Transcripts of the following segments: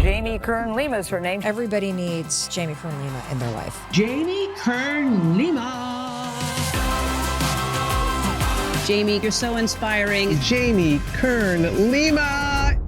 Jamie Kern Lima is her name. Everybody needs Jamie Kern Lima in their life. Jamie Kern Lima. Jamie, you're so inspiring. Jamie Kern Lima.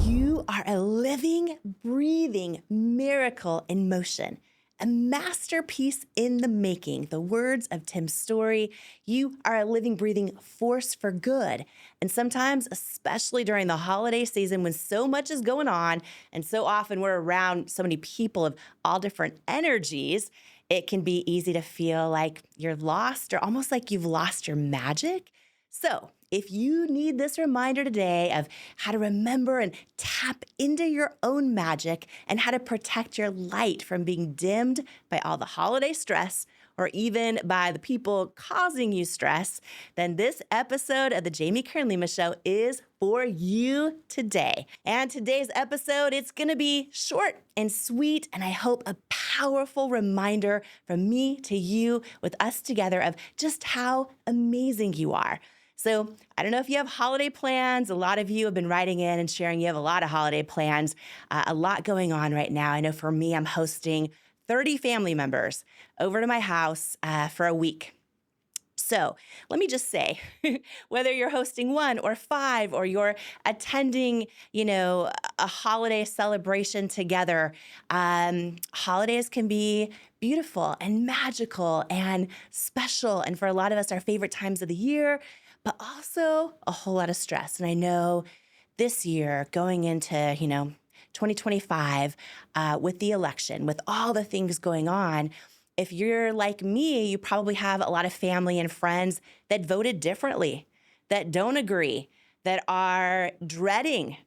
You are a living, breathing miracle in motion, a masterpiece in the making. The words of Tim's story. You are a living, breathing force for good. And sometimes, especially during the holiday season when so much is going on and so often we're around so many people of all different energies, it can be easy to feel like you're lost or almost like you've lost your magic. So if you need this reminder today of how to remember and tap into your own magic and how to protect your light from being dimmed by all the holiday stress or even by the people causing you stress, then this episode of the Jamie Kern Lima Show is for you today. And today's episode, it's going to be short and sweet, and I hope a powerful reminder from me to you with us together of just how amazing you are. So I don't know if you have holiday plans. A lot of you have been writing in and sharing you have a lot of holiday plans, a lot going on right now. I know for me, I'm hosting 30 family members over to my house for a week. So let me just say, whether you're hosting 1 or 5 or you're attending, a holiday celebration together, holidays can be beautiful and magical and special. And for a lot of us, our favorite times of the year, but also a whole lot of stress. And I know this year going into, 2025 with the election, with all the things going on, if you're like me, you probably have a lot of family and friends that voted differently, that don't agree, that are dreading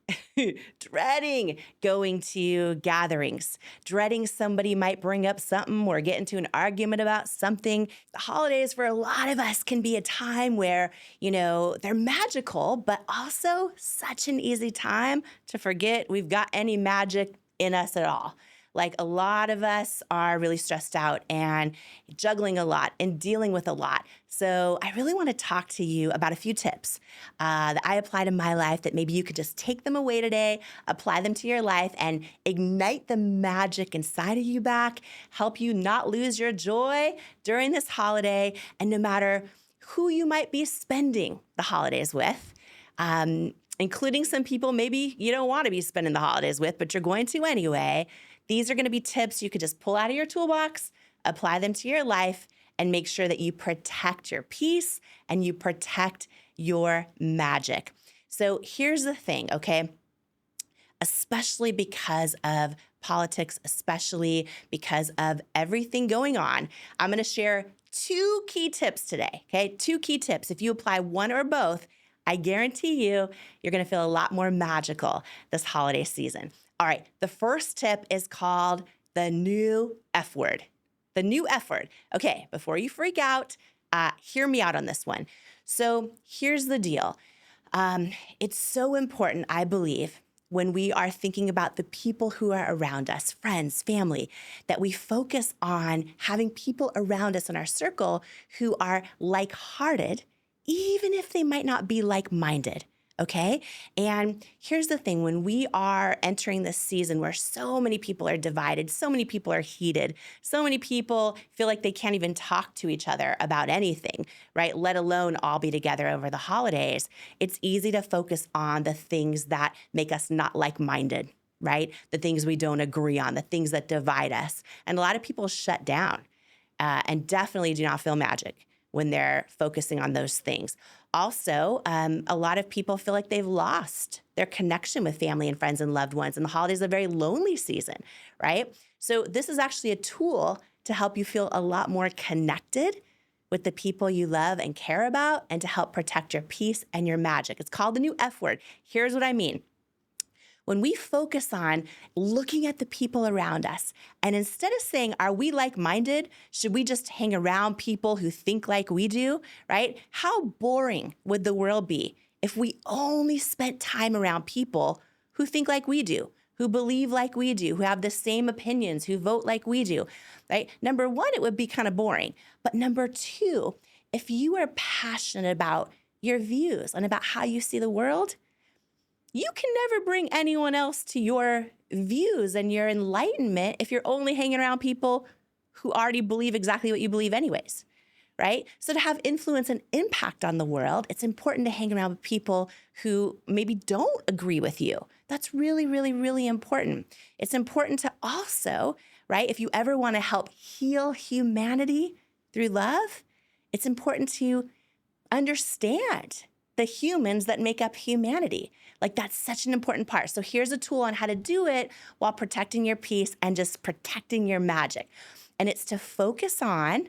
going to gatherings, dreading somebody might bring up something or get into an argument about something. The holidays for a lot of us can be a time where, they're magical, but also such an easy time to forget we've got any magic in us at all. Like a lot of us are really stressed out and juggling a lot and dealing with a lot. So I really want to talk to you about a few tips that I applied in my life that maybe you could just take them away today, apply them to your life, and ignite the magic inside of you back, help you not lose your joy during this holiday. And no matter who you might be spending the holidays with, including some people maybe you don't want to be spending the holidays with, but you're going to anyway. These are going to be tips you could just pull out of your toolbox, apply them to your life, and make sure that you protect your peace and you protect your magic. So here's the thing, okay? Especially because of politics, especially because of everything going on, I'm going to share 2 key tips today, okay? 2 key tips. If you apply one or both, I guarantee you're going to feel a lot more magical this holiday season. All right, the first tip is called the new F word. The new F word. Okay, before you freak out, hear me out on this one. So here's the deal. It's so important, I believe, when we are thinking about the people who are around us, friends, family, that we focus on having people around us in our circle who are like-hearted, even if they might not be like-minded. Okay? And here's the thing, when we are entering this season where so many people are divided, so many people are heated, so many people feel like they can't even talk to each other about anything, right? Let alone all be together over the holidays. It's easy to focus on the things that make us not like-minded, right? The things we don't agree on, the things that divide us. And a lot of people shut down and definitely do not feel magic when they're focusing on those things. Also, a lot of people feel like they've lost their connection with family and friends and loved ones, and the holidays are a very lonely season, right? So this is actually a tool to help you feel a lot more connected with the people you love and care about and to help protect your peace and your magic. It's called the new F word. Here's what I mean. When we focus on looking at the people around us, and instead of saying, are we like-minded? Should we just hang around people who think like we do, right? How boring would the world be if we only spent time around people who think like we do, who believe like we do, who have the same opinions, who vote like we do, right? Number 1, it would be kind of boring. But number 2, if you are passionate about your views and about how you see the world, you can never bring anyone else to your views and your enlightenment if you're only hanging around people who already believe exactly what you believe anyways, right? So to have influence and impact on the world, it's important to hang around with people who maybe don't agree with you. That's really, really, really important. It's important to also, right, if you ever want to help heal humanity through love, it's important to understand the humans that make up humanity. Like, that's such an important part. So here's a tool on how to do it while protecting your peace and just protecting your magic. And it's to focus on,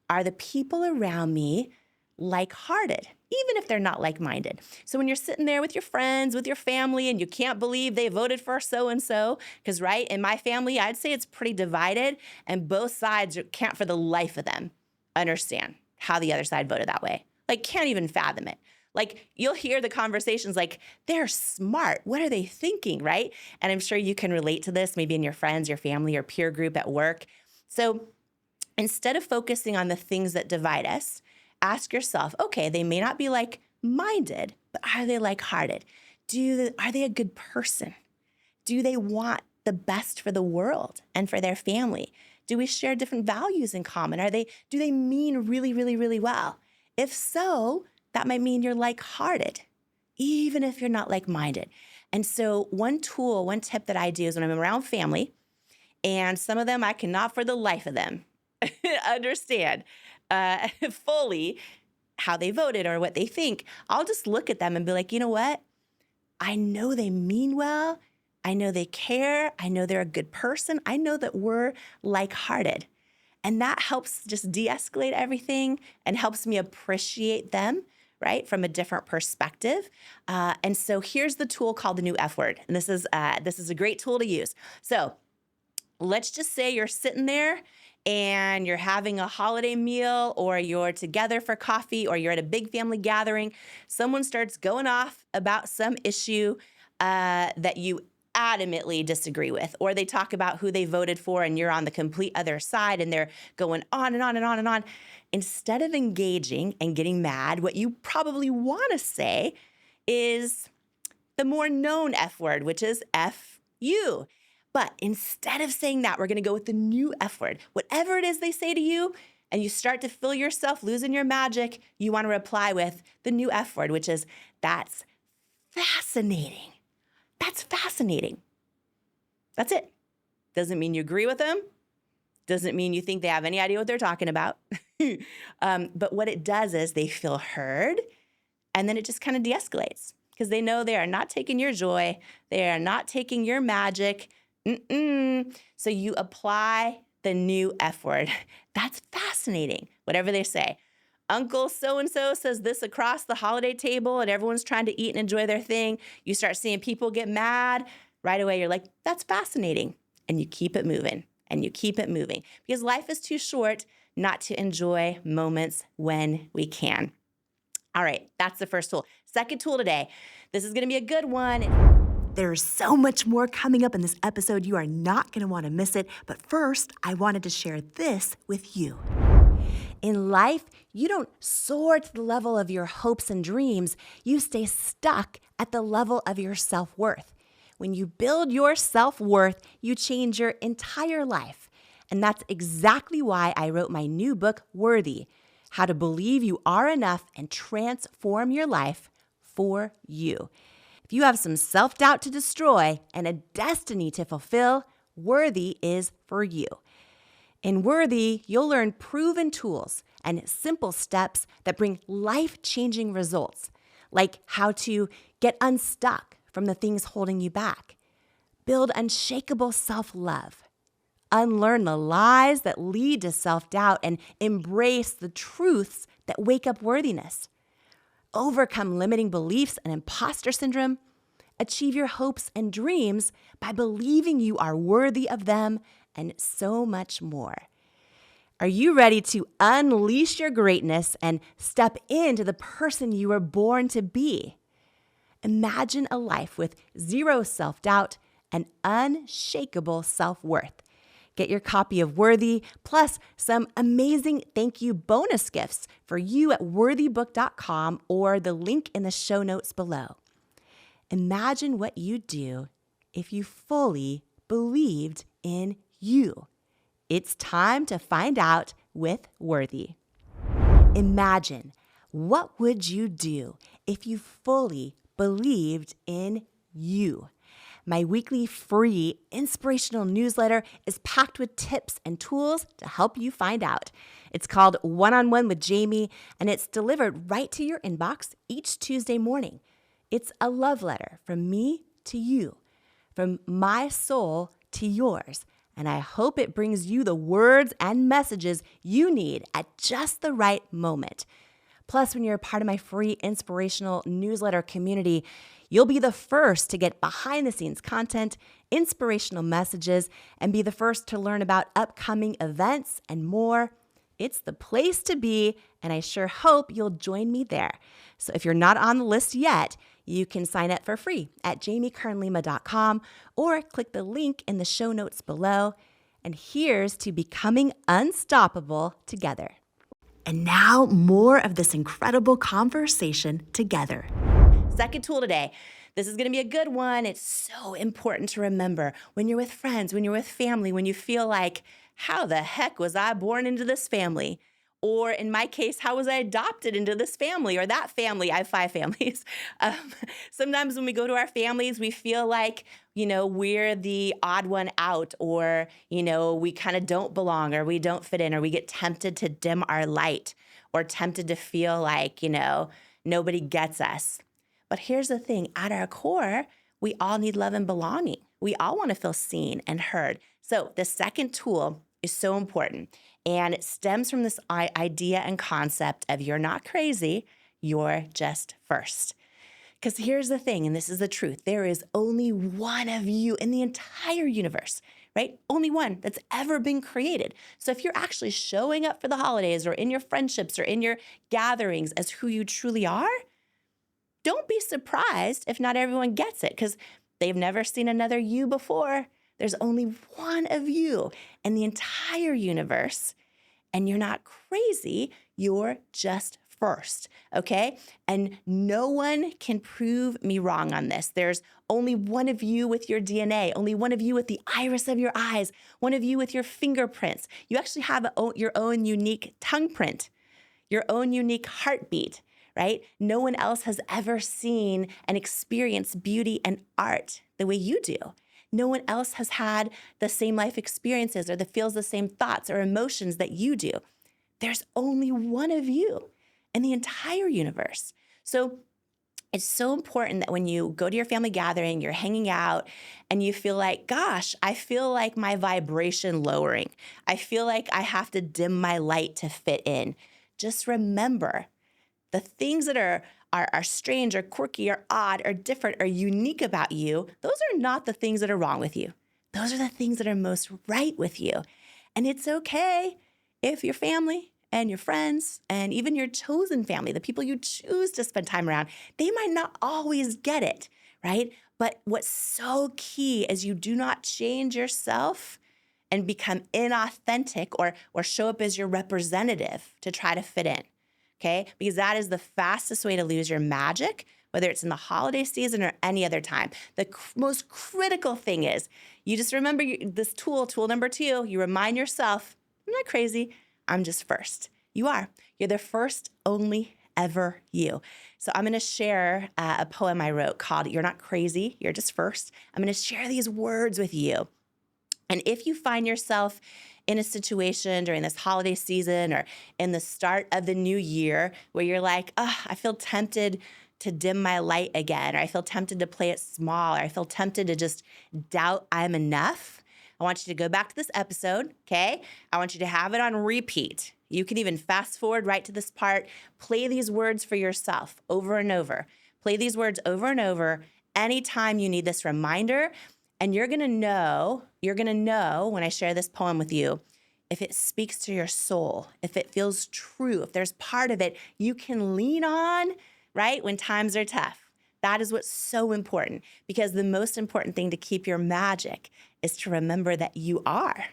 are the people around me like-hearted, even if they're not like-minded? So when you're sitting there with your friends, with your family, and you can't believe they voted for so-and-so, because, right, in my family, I'd say it's pretty divided, and both sides can't for the life of them understand how the other side voted that way. Like, can't even fathom it. Like, you'll hear the conversations like, they're smart. What are they thinking, right? And I'm sure you can relate to this, maybe in your friends, your family, your peer group at work. So instead of focusing on the things that divide us, ask yourself, okay, they may not be like-minded, but are they like-hearted? Are they a good person? Do they want the best for the world and for their family? Do we share different values in common? Do they mean really, really, really well? If so, that might mean you're like-hearted, even if you're not like-minded. And so one tip that I do is when I'm around family, and some of them I cannot for the life of them understand fully how they voted or what they think, I'll just look at them and be like, you know what? I know they mean well. I know they care. I know they're a good person. I know that we're like-hearted. And that helps just de-escalate everything and helps me appreciate them, right, from a different perspective. And so here's the tool called the new F word. And this is a great tool to use. So let's just say you're sitting there and you're having a holiday meal, or you're together for coffee, or you're at a big family gathering. Someone starts going off about some issue that you adamantly disagree with, or they talk about who they voted for and you're on the complete other side, and they're going on and on and on and on. Instead of engaging and getting mad, what you probably want to say is the more known F word, which is F you. But instead of saying that, we're going to go with the new F word. Whatever it is they say to you, and you start to feel yourself losing your magic, you want to reply with the new F word, which is, that's fascinating. That's fascinating. That's it. Doesn't mean you agree with them. Doesn't mean you think they have any idea what they're talking about. But what it does is they feel heard, and then it just kind of de-escalates because they know they are not taking your joy. They are not taking your magic. So you apply the new F word. That's fascinating. Whatever they say. Uncle so-and-so says this across the holiday table and everyone's trying to eat and enjoy their thing. You start seeing people get mad. Right away, you're like, that's fascinating. And you keep it moving and you keep it moving because life is too short not to enjoy moments when we can. All right, that's the first tool. Second tool today. This is going to be a good one. There's so much more coming up in this episode. You are not going to want to miss it. But first, I wanted to share this with you. In life, you don't soar to the level of your hopes and dreams. You stay stuck at the level of your self-worth. When you build your self-worth, you change your entire life. And that's exactly why I wrote my new book, Worthy: How to Believe You Are Enough and Transform Your Life for You. If you have some self-doubt to destroy and a destiny to fulfill, Worthy is for you. In Worthy, you'll learn proven tools and simple steps that bring life-changing results, like how to get unstuck from the things holding you back, build unshakable self-love, unlearn the lies that lead to self-doubt, and embrace the truths that wake up worthiness, overcome limiting beliefs and imposter syndrome, achieve your hopes and dreams by believing you are worthy of them, and so much more. Are you ready to unleash your greatness and step into the person you were born to be? Imagine a life with zero self-doubt and unshakable self-worth. Get your copy of Worthy, plus some amazing thank you bonus gifts for you at worthybook.com or the link in the show notes below. Imagine what you'd do if you fully believed in you. It's time to find out with Worthy. Imagine, what would you do if you fully believed in you? My weekly free inspirational newsletter is packed with tips and tools to help you find out. It's called One-on-One with Jamie, and it's delivered right to your inbox each Tuesday morning. It's a love letter from me to you, from my soul to yours, and I hope it brings you the words and messages you need at just the right moment. Plus, when you're a part of my free inspirational newsletter community, you'll be the first to get behind-the-scenes content, inspirational messages, and be the first to learn about upcoming events and more. It's the place to be, and I sure hope you'll join me there. So if you're not on the list yet, you can sign up for free at jamiekernlima.com or click the link in the show notes below. And here's to becoming unstoppable together. And now, more of this incredible conversation together. Second tool today. This is going to be a good one. It's so important to remember when you're with friends, when you're with family, when you feel like, how the heck was I born into this family? Or in my case, how was I adopted into this family or that family? I have 5 families. Sometimes when we go to our families, we feel like, we're the odd one out, or, we kind of don't belong, or we don't fit in, or we get tempted to dim our light, or tempted to feel like, nobody gets us. But here's the thing, at our core, we all need love and belonging. We all want to feel seen and heard. So the second tool is so important, and it stems from this idea and concept of you're not crazy, you're just first. Because here's the thing, and this is the truth, there is only one of you in the entire universe, right? Only one that's ever been created. So if you're actually showing up for the holidays or in your friendships or in your gatherings as who you truly are, don't be surprised if not everyone gets it, because they've never seen another you before. There's only one of you in the entire universe, and you're not crazy, you're just first, okay? And no one can prove me wrong on this. There's only one of you with your DNA, only one of you with the iris of your eyes, one of you with your fingerprints. You actually have your own unique tongue print, your own unique heartbeat, right? No one else has ever seen and experienced beauty and art the way you do. No one else has had the same life experiences or that feels the same thoughts or emotions that you do. There's only one of you in the entire universe. So it's so important that when you go to your family gathering, you're hanging out, and you feel like, gosh, I feel like my vibration lowering. I feel like I have to dim my light to fit in. Just remember, the things that are strange or quirky or odd or different or unique about you, those are not the things that are wrong with you. Those are the things that are most right with you. And it's okay if your family and your friends and even your chosen family, the people you choose to spend time around, they might not always get it, right? But what's so key is you do not change yourself and become inauthentic or show up as your representative to try to fit in. Okay? Because that is the fastest way to lose your magic, whether it's in the holiday season or any other time. The most critical thing is you just remember this tool number 2, you remind yourself, I'm not crazy, I'm just first. You are. You're the first, only, ever you. So I'm going to share a poem I wrote called You're Not Crazy, You're Just First. I'm going to share these words with you. And if you find yourself in a situation during this holiday season or in the start of the new year where you're like, I feel tempted to dim my light again, or I feel tempted to play it small, or I feel tempted to just doubt I'm enough, I want you to go back to this episode, okay? I want you to have it on repeat. You can even fast forward right to this part. Play these words for yourself over and over. Play these words over and over anytime you need this reminder. And you're gonna know when I share this poem with you, if it speaks to your soul, if it feels true, if there's part of it you can lean on, right, when times are tough. That is what's so important, because the most important thing to keep your magic is to remember that you are.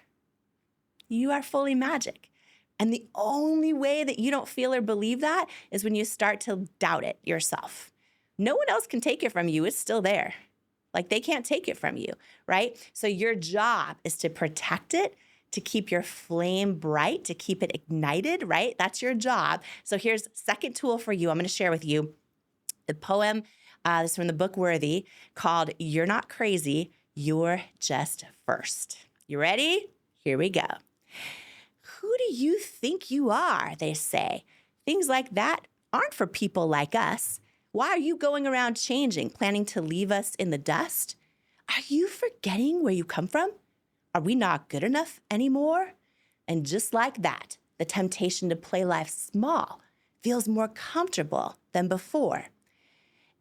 You are fully magic. And the only way that you don't feel or believe that is when you start to doubt it yourself. no one else can take it from you. It's still there. Like they can't take it from you, right? So your job is to protect it, to keep your flame bright, to keep it ignited, right? That's your job. So here's second tool for you. I'm going to share with you the poem, this is from the book Worthy, called You're Not Crazy, You're Just First. You ready? Here we go. Who do you think you are, they say. Things like that aren't for people like us. Why are you going around changing, planning to leave us in the dust? Are you forgetting where you come from? Are we not good enough anymore? And just like that, the temptation to play life small feels more comfortable than before.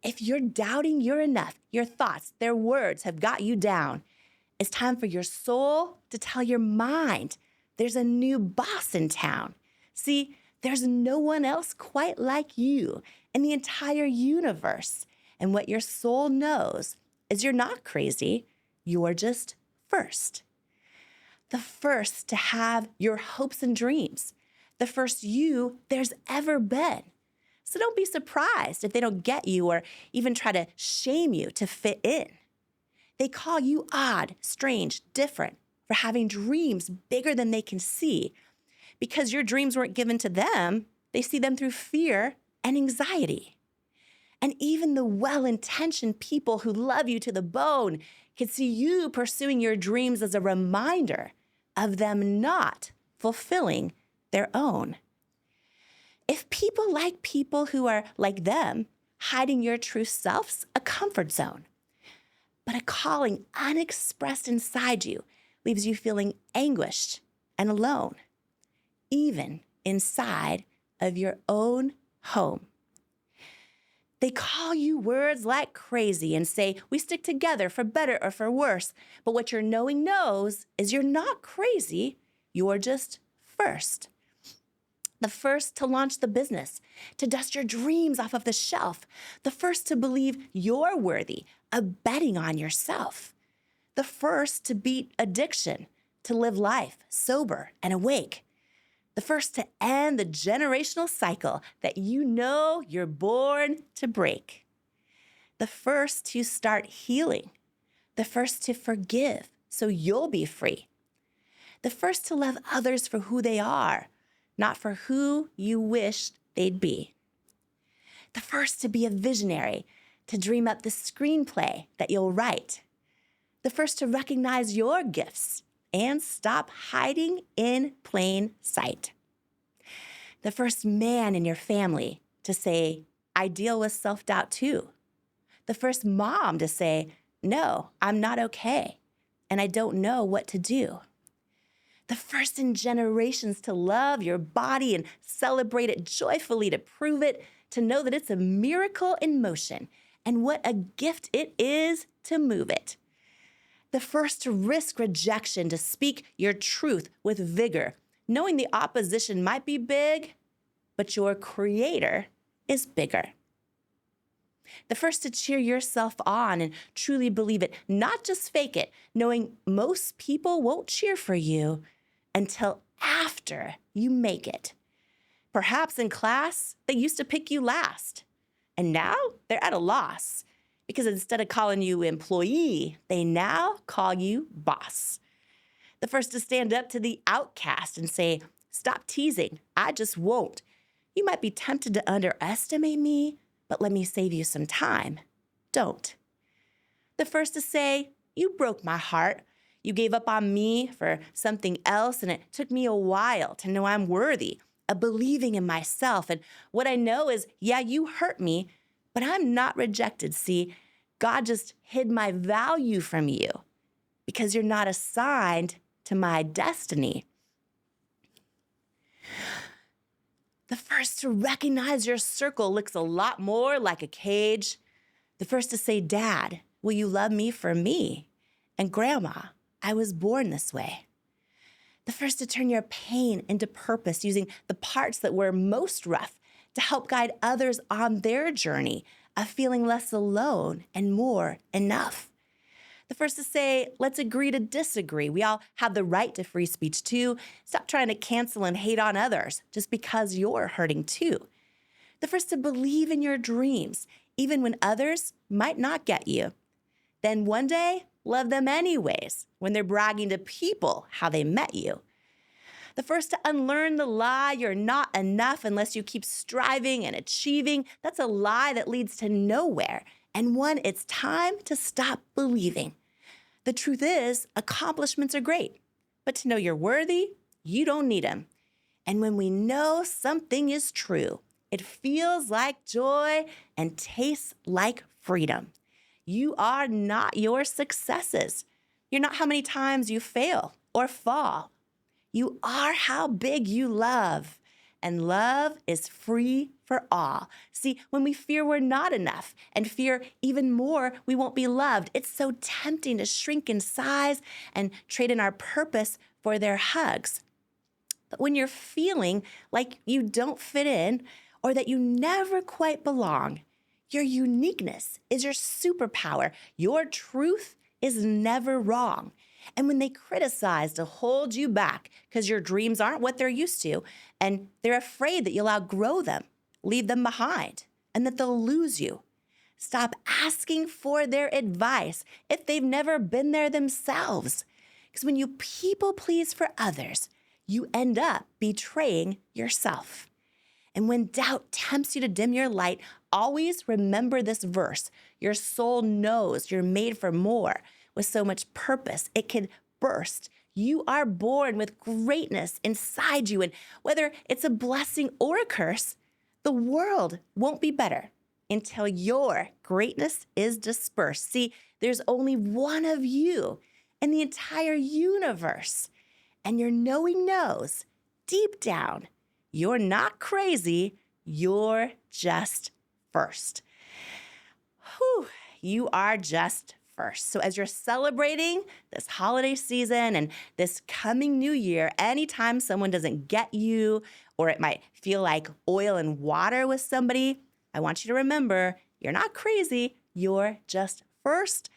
If you're doubting you're enough, your thoughts, their words have got you down, it's time for your soul to tell your mind there's a new boss in town. See, there's no one else quite like you in the entire universe. And what your soul knows is you're not crazy, you're just first. The first to have your hopes and dreams. The first you there's ever been. So don't be surprised if they don't get you or even try to shame you to fit in. They call you odd, strange, different for having dreams bigger than they can see. Because your dreams weren't given to them, they see them through fear and anxiety. And even the well-intentioned people who love you to the bone can see you pursuing your dreams as a reminder of them not fulfilling their own. If people like people who are like them, hiding your true self's a comfort zone. But a calling unexpressed inside you leaves you feeling anguished and alone, even inside of your own home. They call you words like crazy and say, we stick together for better or for worse. But what your knowing knows is you're not crazy, you're just first. The first to launch the business, to dust your dreams off of the shelf. The first to believe you're worthy of betting on yourself. The first to beat addiction, to live life sober and awake. The first to end the generational cycle that you know you're born to break. The first to start healing. The first to forgive so you'll be free. The first to love others for who they are, not for who you wished they'd be. The first to be a visionary, to dream up the screenplay that you'll write. The first to recognize your gifts and stop hiding in plain sight. The first man in your family to say, I deal with self-doubt too. The first mom to say, no, I'm not okay, and I don't know what to do. The first in generations to love your body and celebrate it joyfully, to prove it, to know that it's a miracle in motion, and what a gift it is to move it. The first to risk rejection, to speak your truth with vigor, knowing the opposition might be big, but your creator is bigger. The first to cheer yourself on and truly believe it, not just fake it, knowing most people won't cheer for you until after you make it. Perhaps in class, they used to pick you last, and now they're at a loss. Because instead of calling you employee, they now call you boss. The first to stand up to the outcast and say, stop teasing, I just won't. You might be tempted to underestimate me, but let me save you some time. Don't. The first to say, you broke my heart. You gave up on me for something else, and it took me a while to know I'm worthy of believing in myself. And what I know is, yeah, you hurt me, but I'm not rejected. See, God just hid my value from you because you're not assigned to my destiny. The first to recognize your circle looks a lot more like a cage. The first to say, Dad, will you love me for me? And Grandma, I was born this way. The first to turn your pain into purpose, using the parts that were most rough to help guide others on their journey of feeling less alone and more enough. The first to say, let's agree to disagree. We all have the right to free speech too. Stop trying to cancel and hate on others just because you're hurting too. The first to believe in your dreams, even when others might not get you. Then one day, love them anyways when they're bragging to people how they met you. The first to unlearn the lie you're not enough unless you keep striving and achieving. That's a lie that leads to nowhere, and one it's time to stop believing. The truth is, accomplishments are great, but to know you're worthy, you don't need them. And when we know something is true, it feels like joy and tastes like freedom. You are not your successes. You're not how many times you fail or fall. You are how big you love. And love is free for all. See, when we fear we're not enough and fear even more we won't be loved, it's so tempting to shrink in size and trade in our purpose for their hugs. But when you're feeling like you don't fit in or that you never quite belong, your uniqueness is your superpower. Your truth is never wrong. And when they criticize to hold you back because your dreams aren't what they're used to, and they're afraid that you'll outgrow them, leave them behind, and that they'll lose you, stop asking for their advice if they've never been there themselves. Because when you people please for others, you end up betraying yourself. And when doubt tempts you to dim your light, always remember this verse. Your soul knows you're made for more. With so much purpose, it can burst. You are born with greatness inside you. And whether it's a blessing or a curse, the world won't be better until your greatness is dispersed. See, there's only one of you in the entire universe. And your knowing knows, deep down, you're not crazy. You're just first. Whew, you are just first. So as you're celebrating this holiday season and this coming new year, anytime someone doesn't get you, or it might feel like oil and water with somebody, I want you to remember, you're not crazy. You're just first.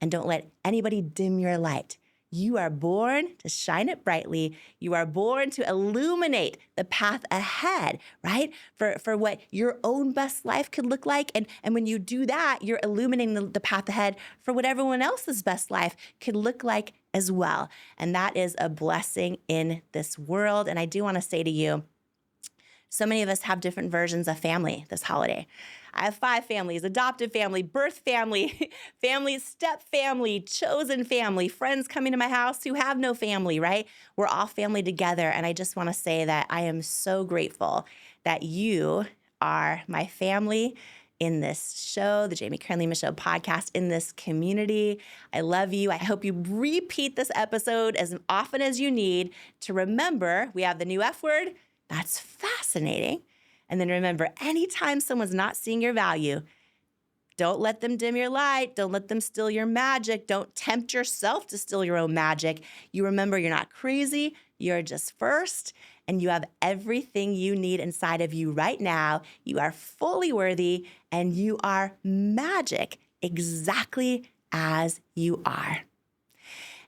And don't let anybody dim your light. You are born to shine it brightly. You are born to illuminate the path ahead, right? For what your own best life could look like. And when you do that, you're illuminating the path ahead for what everyone else's best life could look like as well. And that is a blessing in this world. And I do want to say to you, so many of us have different versions of family this holiday. I have 5 families: adopted family, birth family, family, step family, chosen family, friends coming to my house who have no family, right? We're all family together. And I just want to say that I am so grateful that you are my family in this show, the Jamie Kern Lima Show podcast, in this community. I love you. I hope you repeat this episode as often as you need to remember we have the new F word. That's fascinating. And then remember, anytime someone's not seeing your value, don't let them dim your light. Don't let them steal your magic. Don't tempt yourself to steal your own magic. You remember you're not crazy. You're just first, and you have everything you need inside of you right now. You are fully worthy, and you are magic exactly as you are.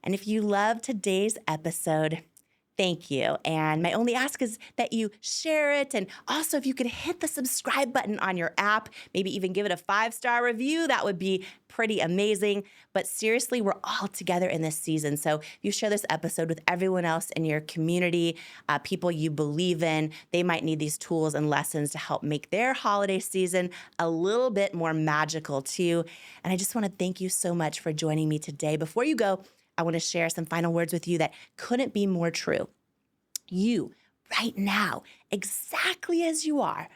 And if you love today's episode, thank you. And my only ask is that you share it. And also, if you could hit the subscribe button on your app, maybe even give it a 5-star review, that would be pretty amazing. But seriously, we're all together in this season. So if you share this episode with everyone else in your community, people you believe in, they might need these tools and lessons to help make their holiday season a little bit more magical too. And I just want to thank you so much for joining me today. Before you go, I want to share some final words with you that couldn't be more true. You, right now, exactly as you are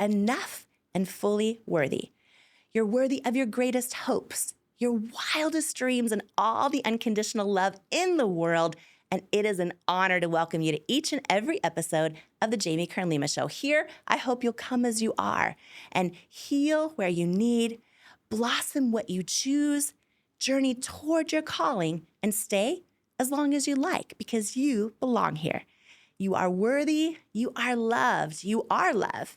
enough and fully worthy. You're worthy of your greatest hopes, your wildest dreams, and all the unconditional love in the world. And it is an honor to welcome you to each and every episode of the Jamie Kern Lima Show. Here, I hope you'll come as you are and heal where you need, blossom what you choose, journey toward your calling, and stay as long as you like, because you belong here. You are worthy, you are loved, you are love,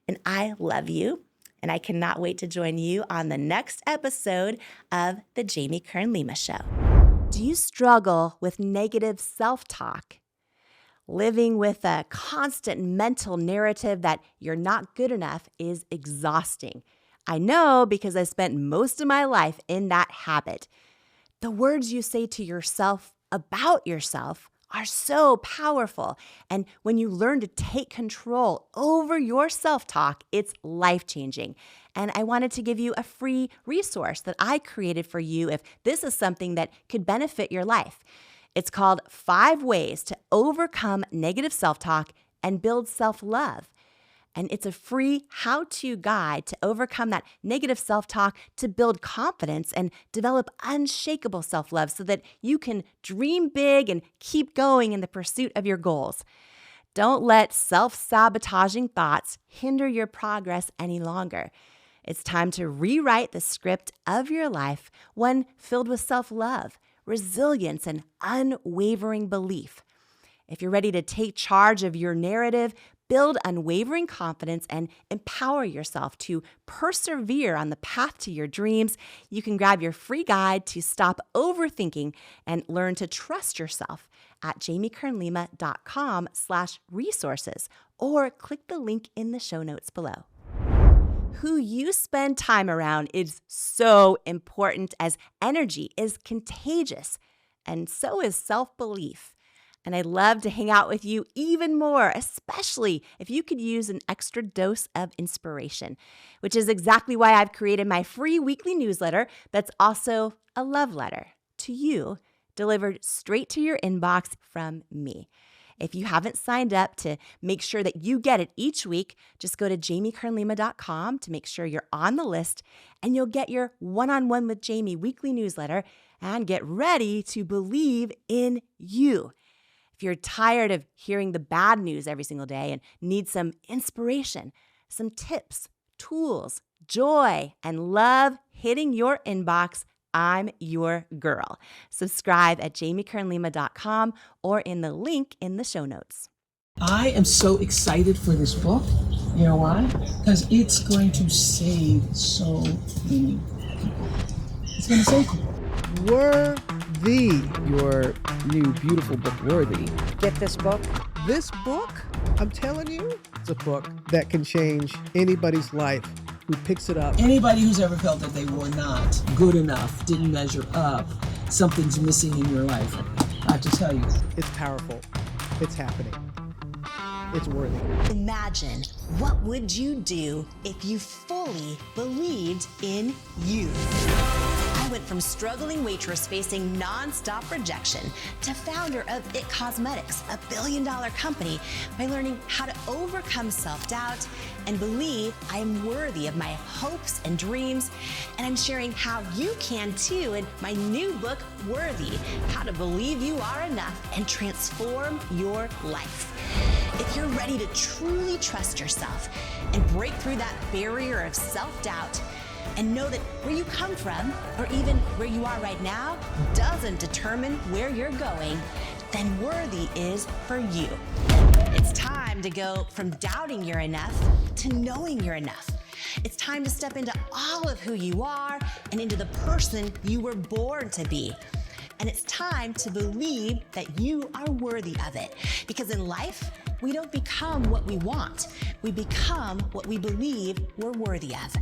and I love you. And I cannot wait to join you on the next episode of the Jamie Kern Lima Show. Do you struggle with negative self-talk? Living with a constant mental narrative that you're not good enough is exhausting. I know because I spent most of my life in that habit. The words you say to yourself about yourself are so powerful. And when you learn to take control over your self-talk, it's life-changing. And I wanted to give you a free resource that I created for you if this is something that could benefit your life. It's called 5 Ways to Overcome Negative Self-Talk and Build Self-Love. And it's a free how-to guide to overcome that negative self-talk, to build confidence and develop unshakable self-love so that you can dream big and keep going in the pursuit of your goals. Don't let self-sabotaging thoughts hinder your progress any longer. It's time to rewrite the script of your life, one filled with self-love, resilience, and unwavering belief. If you're ready to take charge of your narrative, build unwavering confidence, and empower yourself to persevere on the path to your dreams, you can grab your free guide to stop overthinking and learn to trust yourself at jamiekernlima.com/resources or click the link in the show notes below. Who you spend time around is so important, as energy is contagious, and so is self-belief. And I'd love to hang out with you even more, especially if you could use an extra dose of inspiration, which is exactly why I've created my free weekly newsletter that's also a love letter to you, delivered straight to your inbox from me. If you haven't signed up to make sure that you get it each week, just go to jamiekernlima.com to make sure you're on the list, and you'll get your One-on-One with Jamie weekly newsletter and get ready to believe in you. If you're tired of hearing the bad news every single day and need some inspiration, some tips, tools, joy, and love hitting your inbox, I'm your girl. Subscribe at jamiekernlima.com or in the link in the show notes. I am so excited for this book. You know why? Because it's going to save so many people. It's going to save people. Worthy, your new beautiful book, Worthy. Get this book. This book, I'm telling you, it's a book that can change anybody's life who picks it up. Anybody who's ever felt that they were not good enough, didn't measure up, something's missing in your life, I have to tell you, it's powerful. It's happening. It's worthy. Imagine, what would you do if you fully believed in you? I went from struggling waitress facing nonstop rejection to founder of IT Cosmetics, a billion-dollar company, by learning how to overcome self-doubt and believe I am worthy of my hopes and dreams. And I'm sharing how you can too in my new book, Worthy, How to Believe You Are Enough and Transform Your Life. If you're ready to truly trust yourself and break through that barrier of self-doubt, and know that where you come from, or even where you are right now, doesn't determine where you're going, then Worthy is for you. It's time to go from doubting you're enough to knowing you're enough. It's time to step into all of who you are and into the person you were born to be. And it's time to believe that you are worthy of it. Because in life, we don't become what we want. We become what we believe we're worthy of.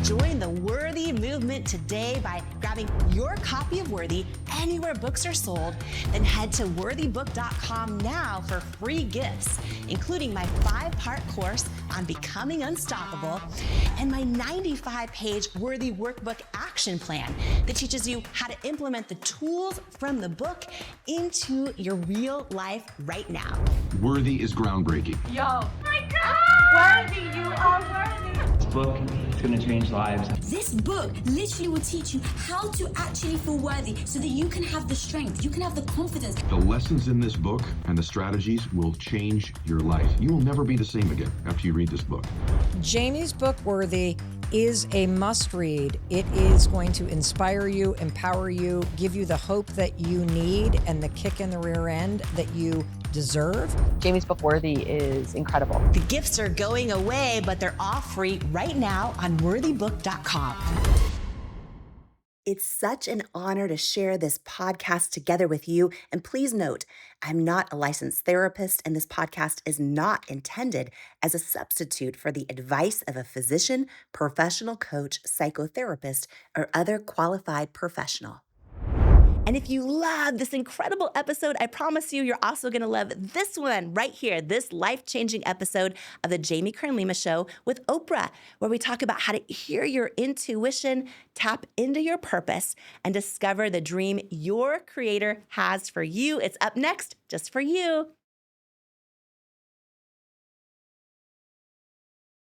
Join the Worthy movement today by grabbing your copy of Worthy anywhere books are sold. Then head to worthybook.com now for free gifts, including my 5-part course on becoming unstoppable and my 95-page Worthy Workbook action plan that teaches you how to implement the tools from the book into your real life right now. Worthy is groundbreaking. Yo, my God! Worthy, you are worthy. This book is going to change lives. This book literally will teach you how to actually feel worthy so that you can have the strength, you can have the confidence. The lessons in this book and the strategies will change your life. You will never be the same again after you read this book. Jamie's book, Worthy, is a must-read. It is going to inspire you, empower you, give you the hope that you need and the kick in the rear end that you deserve. Jamie's book, Worthy, is incredible. The gifts are going away, but they're all free right now on worthybook.com. It's such an honor to share this podcast together with you. And please note, I'm not a licensed therapist, and this podcast is not intended as a substitute for the advice of a physician, professional coach, psychotherapist, or other qualified professional. And if you love this incredible episode, I promise you, you're also going to love this one right here, this life-changing episode of the Jamie Kern Lima Show with Oprah, where we talk about how to hear your intuition, tap into your purpose, and discover the dream your creator has for you. It's up next just for you.